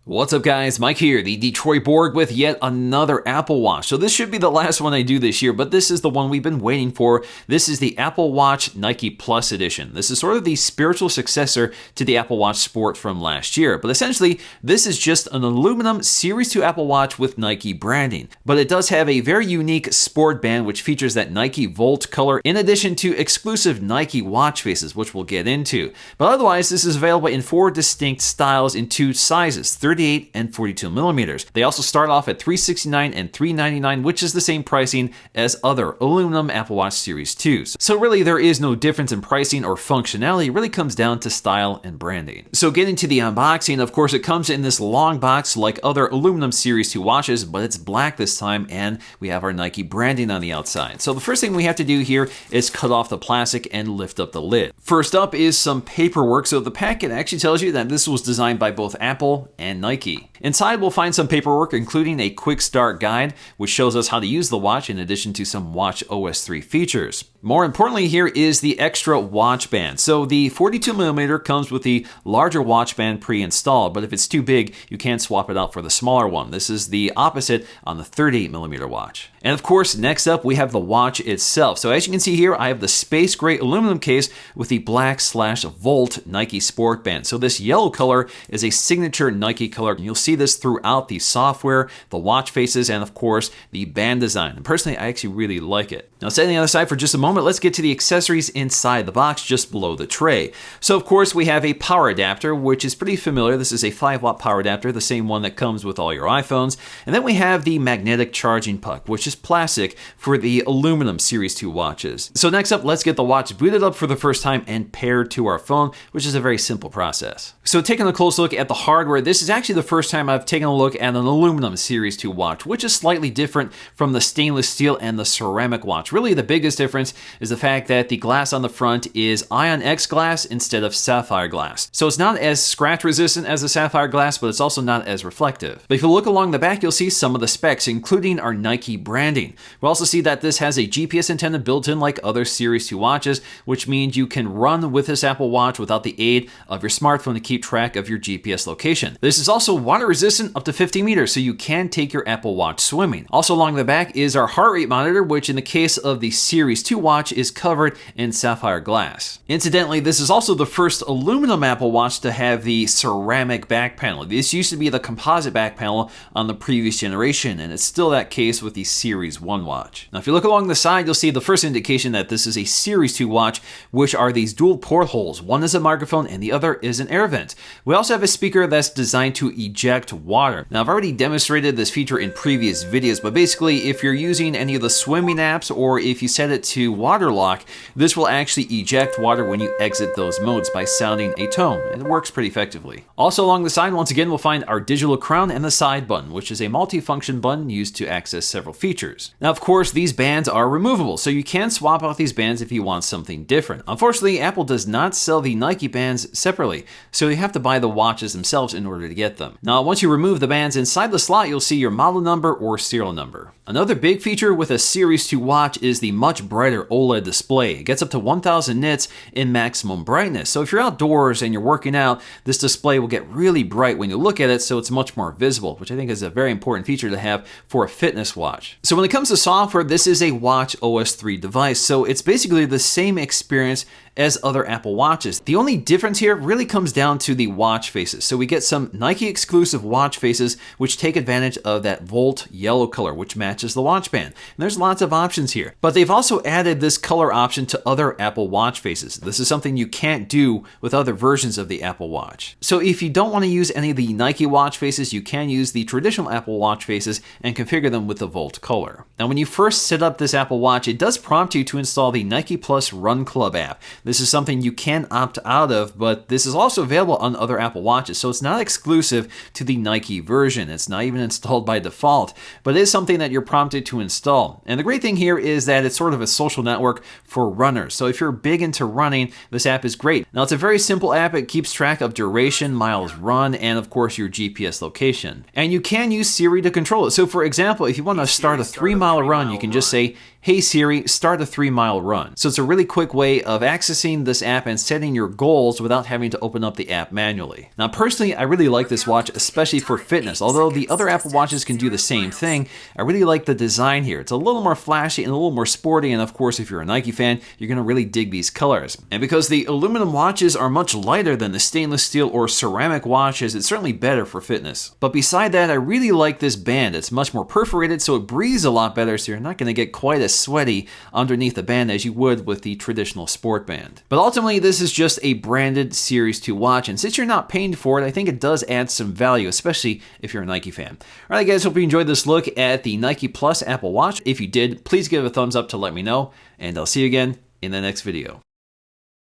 What's up guys, Mike here, the Detroit Borg with yet another Apple Watch. So this should be the last one I do this year, but this is the one we've been waiting for. This is the Apple Watch Nike Plus Edition. This is sort of the spiritual successor to the Apple Watch Sport from last year, but essentially this is just an aluminum Series 2 Apple Watch with Nike branding. But it does have a very unique sport band which features that Nike Volt color in addition to exclusive Nike watch faces, which we'll get into. But otherwise, this is available in 4 distinct styles in 2 sizes, 38 and 42 millimeters. They also start off at $369 and $399, which is the same pricing as other aluminum Apple Watch Series 2s. So really, there is no difference in pricing or functionality. It really comes down to style and branding. So getting to the unboxing, of course, it comes in this long box like other aluminum Series 2 watches, but it's black this time, and we have our Nike branding on the outside. So the first thing we have to do here is cut off the plastic and lift up the lid. First up is some paperwork. So the packet actually tells you that this was designed by both Apple and Nike. Inside, we'll find some paperwork, including a quick start guide, which shows us how to use the watch in addition to some Watch OS 3 features. More importantly, here is the extra watch band. So the 42mm comes with the larger watch band pre-installed, but if it's too big, you can swap it out for the smaller one. This is the opposite on the 38mm watch. And of course, next up, we have the watch itself. So as you can see here, I have the space gray aluminum case with the black/Volt Nike Sport Band. So this yellow color is a signature Nike color. You'll see this throughout the software, the watch faces, and of course, the band design. And personally, I actually really like it. Now, setting the other side for just a moment, let's get to the accessories inside the box just below the tray. So of course, we have a power adapter, which is pretty familiar. This is a 5-watt power adapter, the same one that comes with all your iPhones. And then we have the magnetic charging puck, which is plastic for the aluminum Series 2 watches. So next up, let's get the watch booted up for the first time and paired to our phone, which is a very simple process. So taking a close look at the hardware, this is actually the first time I've taken a look at an aluminum Series 2 watch, which is slightly different from the stainless steel and the ceramic watch. Really, the biggest difference is the fact that the glass on the front is Ion X glass instead of sapphire glass. So it's not as scratch resistant as the sapphire glass, but it's also not as reflective. But if you look along the back, you'll see some of the specs, including our Nike branding. We'll also see that this has a GPS antenna built in like other Series 2 watches, which means you can run with this Apple Watch without the aid of your smartphone to keep track of your GPS location. This is also water resistant up to 50 meters, so you can take your Apple Watch swimming. Also along the back is our heart rate monitor, which in the case of the Series 2 watch is covered in sapphire glass. Incidentally, this is also the first aluminum Apple Watch to have the ceramic back panel. This used to be the composite back panel on the previous generation, and it's still that case with the Series 1 watch. Now, if you look along the side, you'll see the first indication that this is a Series 2 watch, which are these dual portholes. One is a microphone and the other is an air vent. We also have a speaker that's designed to eject water. Now, I've already demonstrated this feature in previous videos, but basically, if you're using any of the swimming apps or if you set it to water lock, this will actually eject water when you exit those modes by sounding a tone, and it works pretty effectively. Also along the side, once again, we'll find our digital crown and the side button, which is a multi-function button used to access several features. Now, of course, these bands are removable, so you can swap out these bands if you want something different. Unfortunately, Apple does not sell the Nike bands separately, so you have to buy the watches themselves in order to get them. Now, once you remove the bands, inside the slot, you'll see your model number or serial number. Another big feature with a Series 2 watch is the much brighter OLED display. It gets up to 1000 nits in maximum brightness. So if you're outdoors and you're working out, this display will get really bright when you look at it, so it's much more visible, which I think is a very important feature to have for a fitness watch. So when it comes to software, this is a Watch OS 3 device, so it's basically the same experience as other Apple Watches. The only difference here really comes down to the watch faces. So we get some Nike exclusive watch faces which take advantage of that Volt yellow color, which matches the watch band. And there's lots of options here. But they've also added this color option to other Apple Watch faces. This is something you can't do with other versions of the Apple Watch. So if you don't want to use any of the Nike watch faces, you can use the traditional Apple Watch faces and configure them with the Volt color. Now, when you first set up this Apple Watch, it does prompt you to install the Nike Plus Run Club app. This is something you can opt out of, but this is also available on other Apple Watches, so it's not exclusive to the Nike version. It's not even installed by default, but it is something that you're prompted to install. And the great thing here is that it's sort of a social network for runners. So if you're big into running, this app is great. Now, it's a very simple app. It keeps track of duration, miles run, and of course your GPS location. And you can use Siri to control it. So for example, if you want to start a 3-mile run, you can just say, "Hey Siri, start a 3-mile run." So it's a really quick way of accessing accessing this app and setting your goals without having to open up the app manually. Now, personally, I really like this watch, especially for fitness. Although the other Apple Watches can do the same thing, I really like the design here. It's a little more flashy and a little more sporty, and of course, if you're a Nike fan, you're going to really dig these colors. And because the aluminum watches are much lighter than the stainless steel or ceramic watches, it's certainly better for fitness. But beside that, I really like this band. It's much more perforated, so it breathes a lot better, so you're not going to get quite as sweaty underneath the band as you would with the traditional sport band. But ultimately, this is just a branded Series 2 watch, and since you're not paying for it, I think it does add some value, especially if you're a Nike fan. Alright guys, hope you enjoyed this look at the Nike Plus Apple Watch. If you did, please give it a thumbs up to let me know, and I'll see you again in the next video.